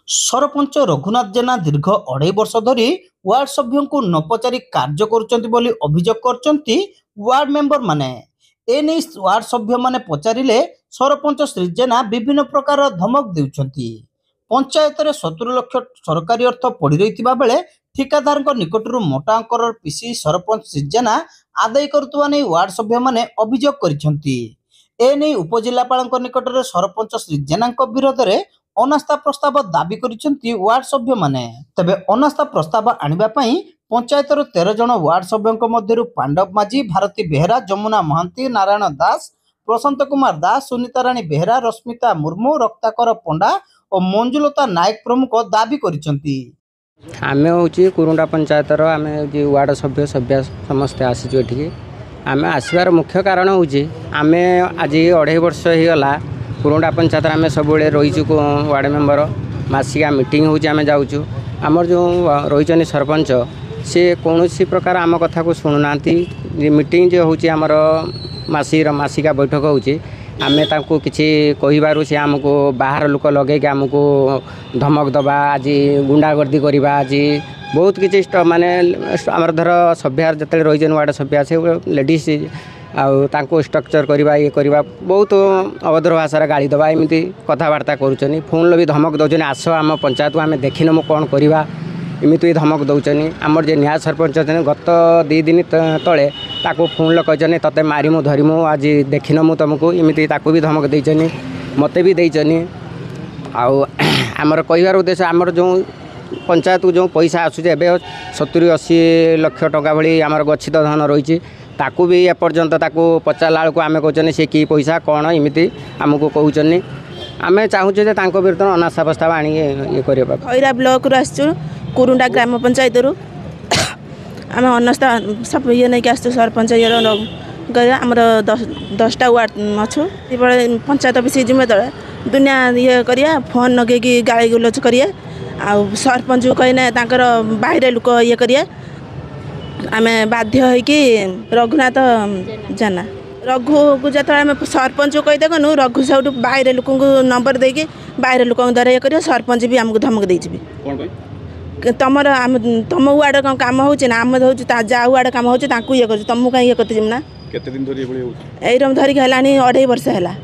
सरपंच रघुनाथ जेना दीर्घ 2.5 वर्ष धरी वार्ड सभ्यों को न पचारि कार्य करुचंती बोली अभियोग करचंती वार्ड मेंबर माने। एने वार्ड सभ्य माने पचारिले सरपंच श्री जेना विभिन्न प्रकार धमक देउछंती। पंचायत रे 17 लाख सरकारी अर्थ पड़ी रहितिबा बेले ठिकादार निकटरू मोटा अंकर पीसी सरपंच श्री जेना आदाय करतुवा नै वार्ड सभ्य माने अभियोग करिसंती। एने उपजिल्लापाल निकट में सरपंच श्री जेना विरोध में अनास्था प्रस्ताव दाबी करिसंती वार्ड सभ्य माने। तबे अनास्था प्रस्ताव आनिबा पई पंचायतर 13 जन वार्ड सभ्यों मध्यरु पांडव माझी, भारती बेहेरा, जमुना महांती, नारायण दास, प्रशांत कुमार दास, सुनीता रानी बेहेरा, रश्मिता मुर्मू, रक्ताकर पंडा और मंजुलता नायक प्रमुख दाबी करिसंती। आमे होची कुरुंडा पंचायतर आमे जे वार्ड सभ्य समस्त आसीजो एठी। आमे आसबार मुख्य कारण होची आमे आज 2.5 वर्ष ही गला कुरुंडा पंचायत आमे सबले रहीचु वार्ड मेंबर मासिका मीटिंग होची आमे जाउचु। हमर जो रहीचनी सरपंच से कोनोसी प्रकार आम कथा को सुनुनांती। मीटिंग जे होची हमर मासिका बैठक होची आमे तांको किछि कहिबारु से हमको बाहर लोक लगे कि हमको धमक दबा, आज गुंडागर्दी करवा, आज बहुत किछि माने आमर धर सभ्यार जते रहीजन वार्ड सभ्या से लेडीज आउ स्ट्रक्चर करवा ये करवा बहुत अभद्र भाषा गाड़ी दबा एमती कथबार्ता करुचनी। फोन भी धमक दौचनी, आस आम पंचायत आम देखिन कौन करवा एमती धमक दौचनी। आमर जे न्याय सरपंच गत 2 दिन तले ताको फोन कहचनी तते मारिमु धरिमु, आज देखिन मु तुमको एमती ताको भी धमक देचनी, मते भी देचनी। आउ आमर कहबार उद्देश्य आमर जो पंचायत को जो पैसा आसुचे एबे 70-80 लाख टका भली आमर गच्छित धन रही ताकू भी एपर्यंत ताकू पचारा बेलू आम कहते सी कि पैसा कौन एमती आमको कहते। आम चाहूँ विरुद्ध अनास्था प्रस्ताव आनी ये करवा। खैरा ब्लॉक रु आसु कुरुंडा ग्राम पंचायत रु आम अनास्था सब ये नहीं आसु सरपंच ये आमर 10टा वार्ड अच्छु पंचायत ऑफिस जिम्मे तले दुनिया ये करिया फोन नगे गाड़ी गुलच करिए आ सरपंच को कहने बाहर लोक ये करिए। आम बाध्य होइकी रघुनाथ जेना रघु को जो आम सरपंच को कहते कहूँ रघु सब बाहर लोक नंबर देकी बाहर लोक द्वारा ये कर सरपंच भी आमको धमक देबी तुमर तुम वार्ड कौन कम हो आम जा वार्ड कम हो ये कर तुमको कहीं ये करते ना यही धरिक है 2.5 वर्ष है।